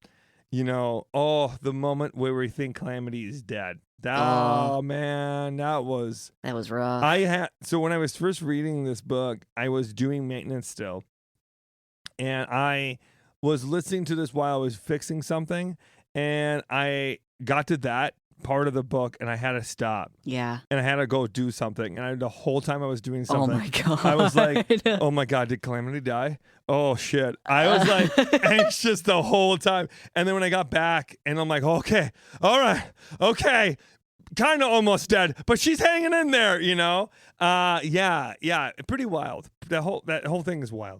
[SPEAKER 2] the moment where we think Calamity is dead. Oh, man, that was
[SPEAKER 1] rough.
[SPEAKER 2] So when I was first reading this book, I was doing maintenance still. And I was listening to this while I was fixing something, and I got to that part of the book, and I had to stop.
[SPEAKER 1] Yeah.
[SPEAKER 2] And I had to go do something. And the whole time I was doing something,
[SPEAKER 1] oh my God,
[SPEAKER 2] I was like, oh my God, did Calamity die? Oh shit. I was anxious the whole time. And then when I got back, and I'm like, okay, all right, okay, kind of almost dead, but she's hanging in there, Yeah, pretty wild. That whole thing is wild.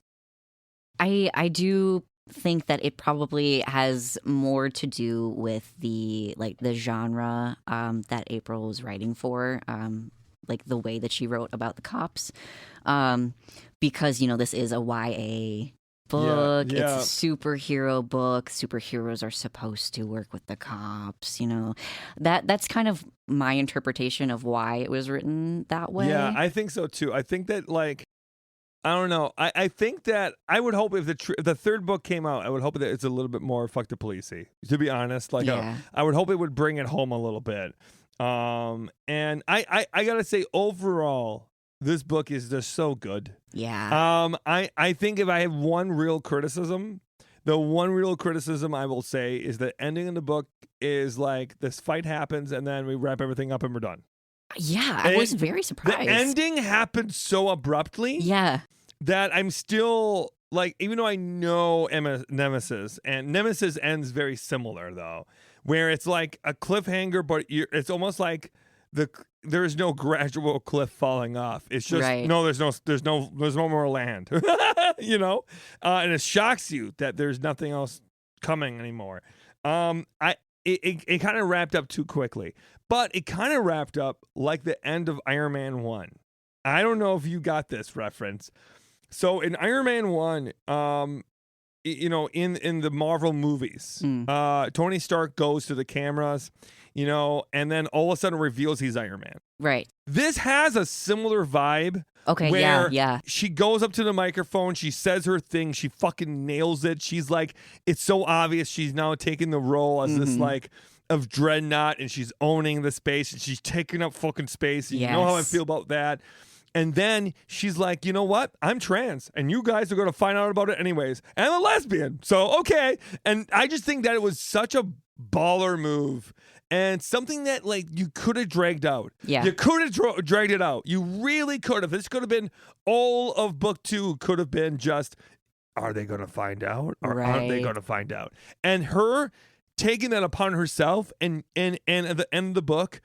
[SPEAKER 1] I do think that it probably has more to do with the genre that April was writing for, the way that she wrote about the cops, because this is a YA book.
[SPEAKER 2] Yeah.
[SPEAKER 1] It's a superhero book. Superheroes are supposed to work with the cops. That's kind of my interpretation of why it was written that way.
[SPEAKER 2] Yeah, I think so too. I think that I don't know. I think that I would hope if the third book came out, I would hope that it's a little bit more fuck the policey. To be honest, I would hope it would bring it home a little bit. And I gotta say, overall, this book is just so good.
[SPEAKER 1] Yeah.
[SPEAKER 2] I think if I have one real criticism, The one real criticism I will say is the ending of the book is like this fight happens and then we wrap everything up and we're done.
[SPEAKER 1] Yeah, I was very surprised.
[SPEAKER 2] The ending happened so abruptly that I'm still like, even though I know Nemesis, and Nemesis ends very similar though, where it's like a cliffhanger, but it's almost like there is no gradual cliff falling off. It's just no, there's no more land, you know, and it shocks you that there's nothing else coming anymore. It kind of wrapped up too quickly, but it kind of wrapped up like the end of Iron Man 1. I don't know if you got this reference. So in Iron Man 1, you know, in the Marvel movies, Tony Stark goes to the cameras, you know, and then all of a sudden reveals he's Iron Man.
[SPEAKER 1] Right.
[SPEAKER 2] This has a similar vibe.
[SPEAKER 1] Okay,
[SPEAKER 2] where
[SPEAKER 1] yeah.
[SPEAKER 2] She goes up to the microphone, she says her thing, she fucking nails it. She's like, it's so obvious she's now taking the role as this like of Dreadnaught, and she's owning the space, and she's taking up fucking space. And you know how I feel about that. And then she's like, you know what? I'm trans, and you guys are going to find out about it anyways. And I'm a lesbian, so okay. And I just think that it was such a baller move. And something that, like, you could have dragged out. Yeah. You could have dragged it out. You really could have. This could have been all of book 2 could have been just, are they going to find out? Or aren't they going to find out? And her taking that upon herself and at the end of the book,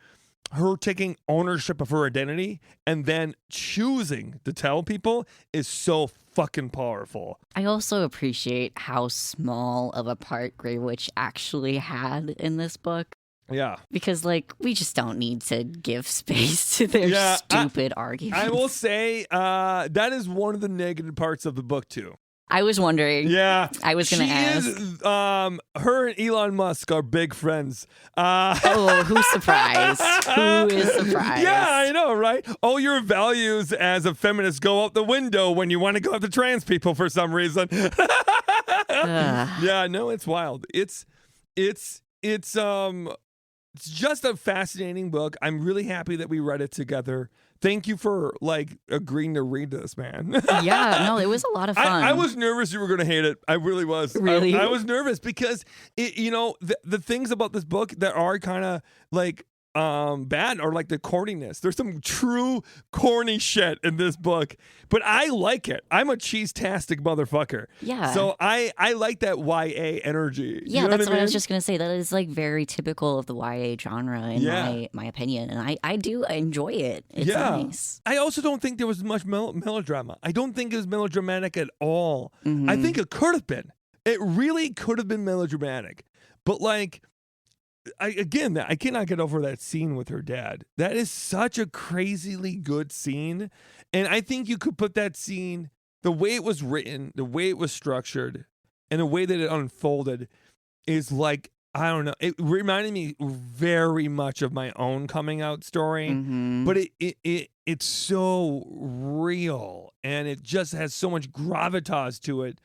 [SPEAKER 2] her taking ownership of her identity and then choosing to tell people is so fucking powerful.
[SPEAKER 1] I also appreciate how small of a part Grey Witch actually had in this book.
[SPEAKER 2] Yeah.
[SPEAKER 1] Because, like, we just don't need to give space to their stupid arguments.
[SPEAKER 2] I will say that is one of the negative parts of the book, too.
[SPEAKER 1] I was wondering.
[SPEAKER 2] Yeah.
[SPEAKER 1] I was going to ask.
[SPEAKER 2] Her and Elon Musk are big friends.
[SPEAKER 1] Who's surprised? Who is surprised?
[SPEAKER 2] Yeah, I know, right? All your values as a feminist go out the window when you want to go after trans people for some reason. Yeah, no, it's wild. It's just a fascinating book. I'm really happy that we read it together. Thank you for, like, agreeing to read this, man.
[SPEAKER 1] Yeah, no, it was a lot of fun.
[SPEAKER 2] I was nervous you were going to hate it. I really was.
[SPEAKER 1] Really?
[SPEAKER 2] I was nervous because, you know, the things about this book that are kind of, like, bad are like the corniness. There's some true corny shit in this book, but I like it. I'm a cheese-tastic motherfucker.
[SPEAKER 1] Yeah.
[SPEAKER 2] So I like that YA energy.
[SPEAKER 1] Yeah,
[SPEAKER 2] you know
[SPEAKER 1] that's
[SPEAKER 2] what
[SPEAKER 1] I was just gonna say. That is like very typical of the YA genre in my opinion, and I do enjoy it. It's nice.
[SPEAKER 2] I also don't think there was much melodrama. I don't think it was melodramatic at all. I think it could have been. It really could have been melodramatic, but like. I cannot get over that scene with her dad. That is such a crazily good scene. And I think you could put that scene, the way it was written, the way it was structured, and the way that it unfolded is like, I don't know. It reminded me very much of my own coming out story. But it's so real, and it just has so much gravitas to it.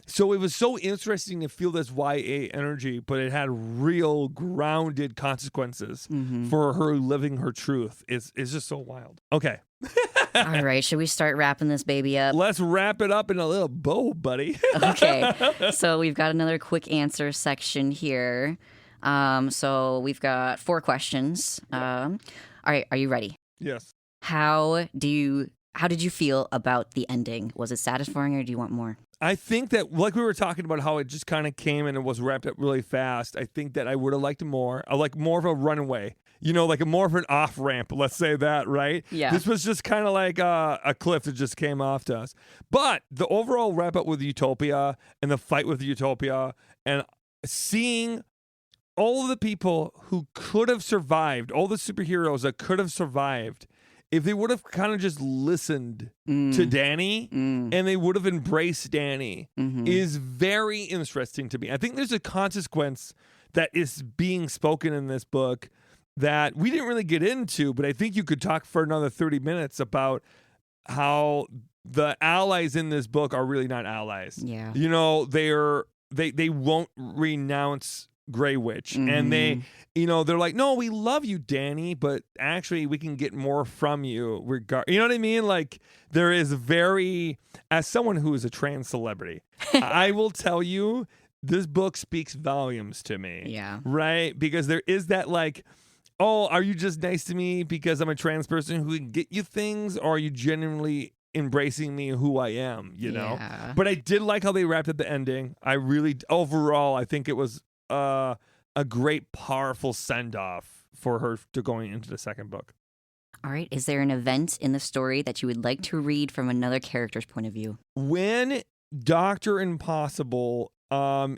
[SPEAKER 2] So it was so interesting to feel this YA energy, but it had real grounded consequences for her living her truth. It's just so wild. Okay.
[SPEAKER 1] All right. Should we start wrapping this baby up?
[SPEAKER 2] Let's wrap it up in a little bow, buddy.
[SPEAKER 1] Okay. So we've got another quick answer section here. So we've got 4 questions. All right. Are you ready?
[SPEAKER 2] Yes.
[SPEAKER 1] How did you feel about the ending? Was it satisfying, or do you want more?
[SPEAKER 2] I think that, like we were talking about how it just kind of came and it was wrapped up really fast, I think that I would have liked more. I like more of a runaway, you know, like more of an off-ramp, let's say that, right?
[SPEAKER 1] Yeah.
[SPEAKER 2] This was just kind of like a cliff that just came off to us. But the overall wrap-up with Utopia and the fight with Utopia and seeing all of the people who could have survived, all the superheroes that could have survived, if they would have kind of just listened to Danny and they would have embraced Danny is very interesting to me. I think there's a consequence that is being spoken in this book that we didn't really get into, but I think you could talk for another 30 minutes about how the allies in this book are really not allies.
[SPEAKER 1] Yeah.
[SPEAKER 2] You know, they won't renounce Grey Witch. And they, they're like, no, we love you, Danny, but actually we can get more from you. You know what I mean? Like, there is as someone who is a trans celebrity, I will tell you, this book speaks volumes to me.
[SPEAKER 1] Yeah.
[SPEAKER 2] Right? Because there is that like, oh, are you just nice to me because I'm a trans person who can get you things? Or are you genuinely embracing me who I am,
[SPEAKER 1] Yeah.
[SPEAKER 2] But I did like how they wrapped up the ending. Overall, I think it was a great, powerful send-off for her to going into the second book.
[SPEAKER 1] All right. Is there an event in the story that you would like to read from another character's point of view?
[SPEAKER 2] When Dr. Impossible when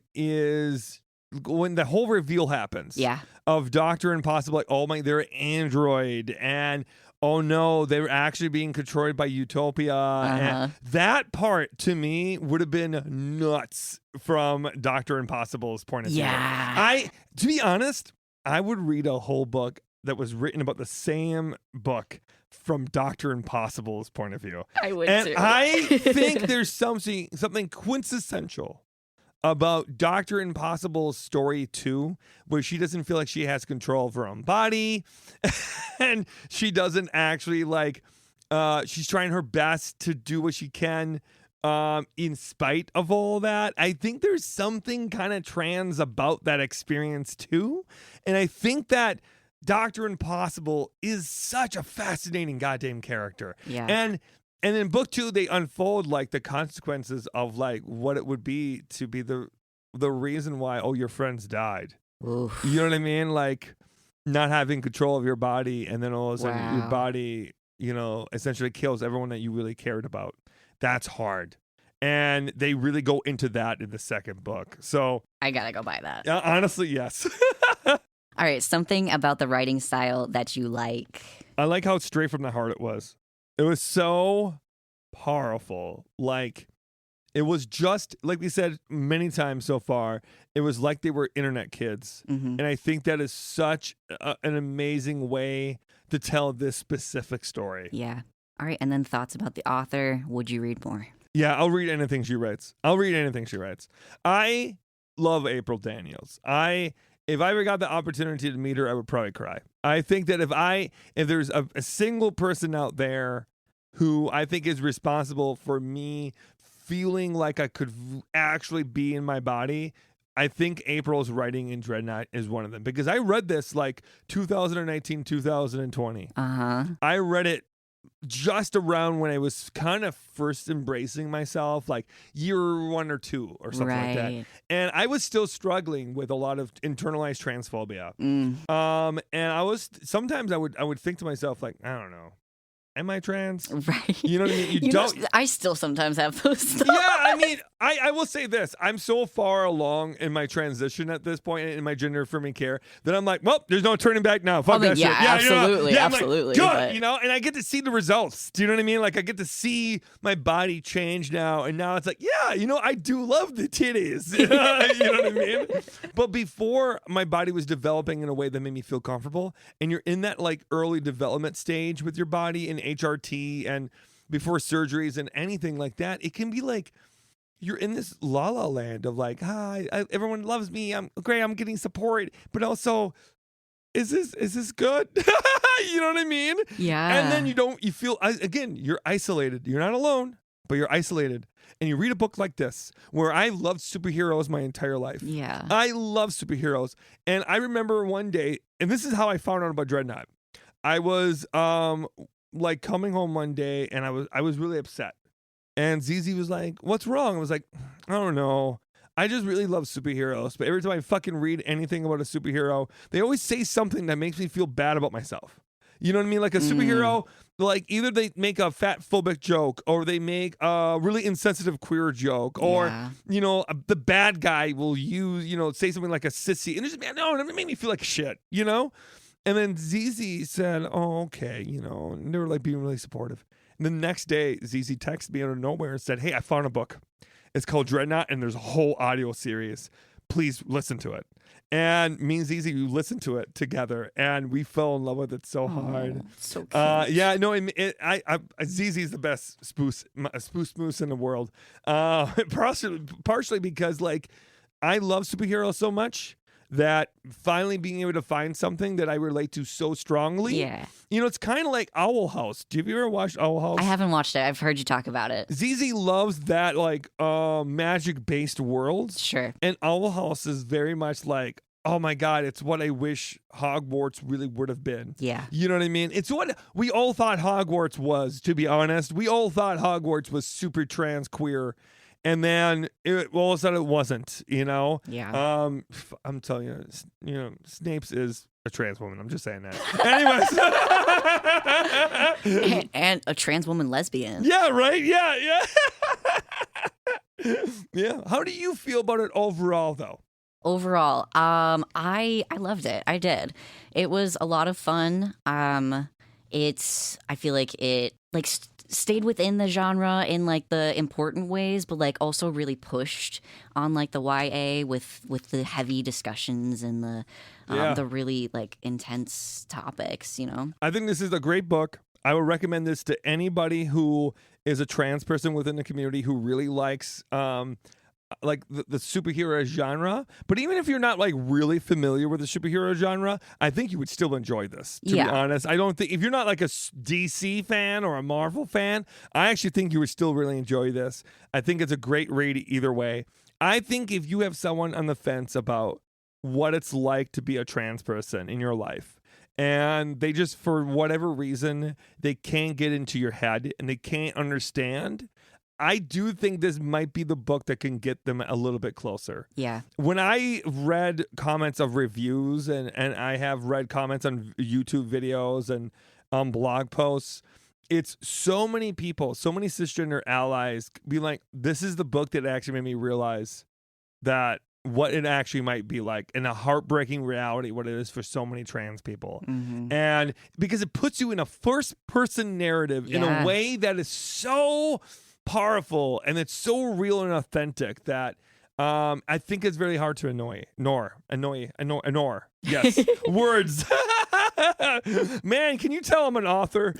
[SPEAKER 2] the whole reveal happens of Dr. Impossible, like, oh my, they're an android, and oh no, they were actually being controlled by Utopia. And that part to me would have been nuts from Dr. Impossible's point of view. To be honest, I would read a whole book that was written about the same book from Dr. Impossible's point of view.
[SPEAKER 1] I would
[SPEAKER 2] and
[SPEAKER 1] too.
[SPEAKER 2] I think there's something quintessential about Dr. Impossible's story too, where she doesn't feel like she has control of her own body, and she doesn't actually she's trying her best to do what she can in spite of all that. I think there's something kind of trans about that experience too, and I think that Dr. Impossible is such a fascinating goddamn character.
[SPEAKER 1] Yeah.
[SPEAKER 2] And in book 2, they unfold like the consequences of like what it would be to be the reason why your friends died.
[SPEAKER 1] Oof.
[SPEAKER 2] You know what I mean? Like not having control of your body, and then all of a sudden your body, essentially kills everyone that you really cared about. That's hard. And they really go into that in the second book. So
[SPEAKER 1] I gotta go buy that.
[SPEAKER 2] Honestly, yes.
[SPEAKER 1] All right, something about the writing style that you like.
[SPEAKER 2] I like how straight from the heart it was. It was so powerful. Like, it was just, like we said many times so far, it was like they were internet kids. And I think that is such an amazing way to tell this specific story.
[SPEAKER 1] Yeah. All right, and then thoughts about the author. Would you read more?
[SPEAKER 2] Yeah, I'll read anything she writes. I love April Daniels. If I ever got the opportunity to meet her, I would probably cry. I think that if there's a single person out there who I think is responsible for me feeling like I could actually be in my body, I think April's writing in Dreadnaught is one of them. Because I read this like 2019, 2020. I read it just around when I was kind of first embracing myself, like year 1 or 2 or something like that. And I was still struggling with a lot of internalized transphobia. And sometimes I would think to myself, like, I don't know, am I trans?
[SPEAKER 1] Right.
[SPEAKER 2] You know what I mean?
[SPEAKER 1] I still sometimes have those thoughts.
[SPEAKER 2] Yeah, I mean, I will say this. I'm so far along in my transition at this point in my gender affirming care that I'm like, well, there's no turning back now. Fuck that shit. Yeah,
[SPEAKER 1] absolutely.
[SPEAKER 2] Absolutely.
[SPEAKER 1] Good,
[SPEAKER 2] and I get to see the results. Do you know what I mean? Like, I get to see my body change now. And now it's like, yeah, I do love the titties. You know what I mean? But before, my body was developing in a way that made me feel comfortable. And you're in that like early development stage with your body in HRT and before surgeries and anything like that. It can be like, you're in this la la land of like, hi, everyone loves me. I'm great. I'm getting support, but also, is this good? You know what I mean?
[SPEAKER 1] Yeah.
[SPEAKER 2] And then you feel, again, you're isolated. You're not alone, but you're isolated. And you read a book like this, where I loved superheroes my entire life.
[SPEAKER 1] Yeah.
[SPEAKER 2] I love superheroes. And I remember one day, and this is how I found out about Dreadnaught. I was like coming home one day, and I was really upset. And ZZ was like, what's wrong? I was like, I don't know. I just really love superheroes. But every time I fucking read anything about a superhero, they always say something that makes me feel bad about myself. You know what I mean? Like a superhero, like either they make a fat phobic joke, or they make a really insensitive queer joke, or, the bad guy will use, say something like a sissy. And it's just, man, no, it made me feel like shit, And then ZZ said, oh, okay, and they were like being really supportive. And the next day, ZZ texted me out of nowhere and said, hey, I found a book. It's called Dreadnaught, and there's a whole audio series. Please listen to it. And me and ZZ, we listened to it together, and we fell in love with it so hard.
[SPEAKER 1] So cute.
[SPEAKER 2] ZZ is the best spoof moose in the world. Partially because, like, I love superheroes so much. that finally being able to find something that I relate to so strongly.
[SPEAKER 1] Yeah.
[SPEAKER 2] You know, it's kind of like Owl House. Have you ever watched Owl House?
[SPEAKER 1] I haven't watched it. I've heard you talk about it.
[SPEAKER 2] ZZ loves that like magic-based worlds.
[SPEAKER 1] Sure.
[SPEAKER 2] And Owl House is very much like, oh my God, it's what I wish Hogwarts really would have been.
[SPEAKER 1] Yeah.
[SPEAKER 2] You know what I mean? It's what we all thought Hogwarts was, to be honest. We all thought Hogwarts was super trans queer. And then all of a sudden it wasn't, you know?
[SPEAKER 1] Yeah.
[SPEAKER 2] I'm telling you, Snape's is a trans woman. I'm just saying that. Anyways.
[SPEAKER 1] and a trans woman lesbian.
[SPEAKER 2] Yeah, right? Yeah. Yeah. How do you feel about it overall, though?
[SPEAKER 1] Overall, I loved it. I did. It was a lot of fun. I feel like it stayed within the genre in like the important ways, but like also really pushed on like the YA with the heavy discussions and the really like intense topics, you know?
[SPEAKER 2] I think this is a great book. I would recommend this to anybody who is a trans person within the community who really likes like the superhero genre. But even if you're not like really familiar with the superhero genre, I think you would still enjoy this, to be honest. I don't think, if you're not like a DC fan or a Marvel fan, I actually think you would still really enjoy this. I think it's a great read either way. I think if you have someone on the fence about what it's like to be a trans person in your life, and they just, for whatever reason, they can't get into your head and they can't understand, I do think this might be the book that can get them a little bit closer.
[SPEAKER 1] Yeah.
[SPEAKER 2] When I read comments of reviews and I have read comments on YouTube videos and blog posts, it's so many people, so many cisgender allies be like, this is the book that actually made me realize that what it actually might be like, and a heartbreaking reality what it is for so many trans people.
[SPEAKER 1] Mm-hmm.
[SPEAKER 2] And because it puts you in a first-person narrative in a way that is so powerful and it's so real and authentic that I think it's very hard to ignore. Yes, words. Man, can you tell I'm an author?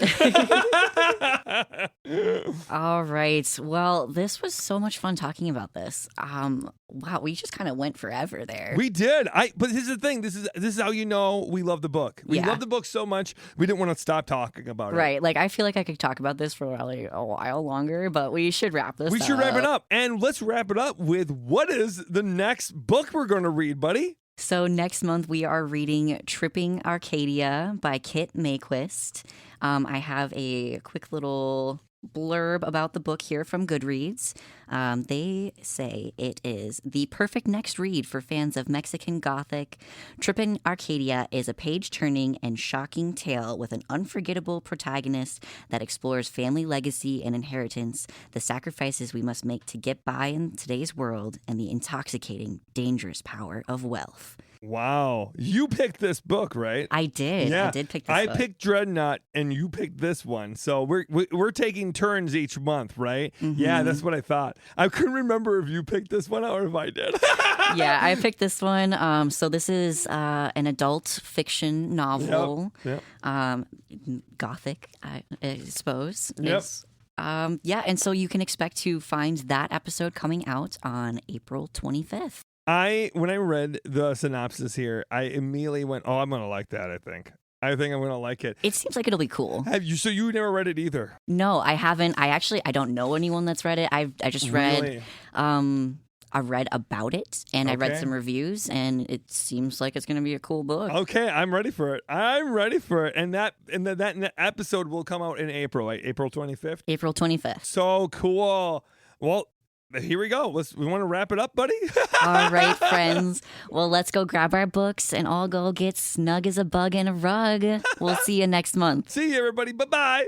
[SPEAKER 1] All right. Well, this was so much fun talking about this. Wow, we just kind of went forever there.
[SPEAKER 2] We did. But here's the thing. This is how you know we love the book. We love the book so much we didn't want to stop talking about it.
[SPEAKER 1] Right. Like I feel like I could talk about this for a while longer, but we should wrap this up.
[SPEAKER 2] We should wrap it up. And let's wrap it up with what is the next book we're going to read, buddy?
[SPEAKER 1] So next month we are reading Tripping Arcadia by Kit Mayquist. I have a quick little blurb about the book here from Goodreads. They say it is the perfect next read for fans of Mexican Gothic. Tripping Arcadia is a page-turning and shocking tale with an unforgettable protagonist that explores family legacy and inheritance, the sacrifices we must make to get by in today's world, and the intoxicating, dangerous power of wealth.
[SPEAKER 2] Wow. You picked this book, right?
[SPEAKER 1] I did.
[SPEAKER 2] Yeah.
[SPEAKER 1] I did pick this book.
[SPEAKER 2] I picked Dreadnought and you picked this one. So we're taking turns each month, right? Mm-hmm. Yeah, that's what I thought. I couldn't remember if you picked this one or if I did.
[SPEAKER 1] Yeah, I picked this one. So this is an adult fiction novel.
[SPEAKER 2] Yep.
[SPEAKER 1] Gothic, I suppose.
[SPEAKER 2] Yep.
[SPEAKER 1] And so you can expect to find that episode coming out on April 25th.
[SPEAKER 2] When I read the synopsis here, I immediately went, "Oh, I'm gonna like that." I think I'm gonna like it.
[SPEAKER 1] It seems like it'll be cool.
[SPEAKER 2] Have you? So you never read it either?
[SPEAKER 1] No, I haven't. I don't know anyone that's read it. I just read.
[SPEAKER 2] Really?
[SPEAKER 1] I read about it and I read some reviews, and it seems like it's gonna be a cool book.
[SPEAKER 2] Okay, I'm ready for it. And that episode will come out in April, right? April 25th.
[SPEAKER 1] April 25th.
[SPEAKER 2] So cool. Well, here we go. We want to wrap it up, buddy?
[SPEAKER 1] All right, friends. Well, let's go grab our books and all go get snug as a bug in a rug. We'll see you next month.
[SPEAKER 2] See you, everybody. Bye-bye.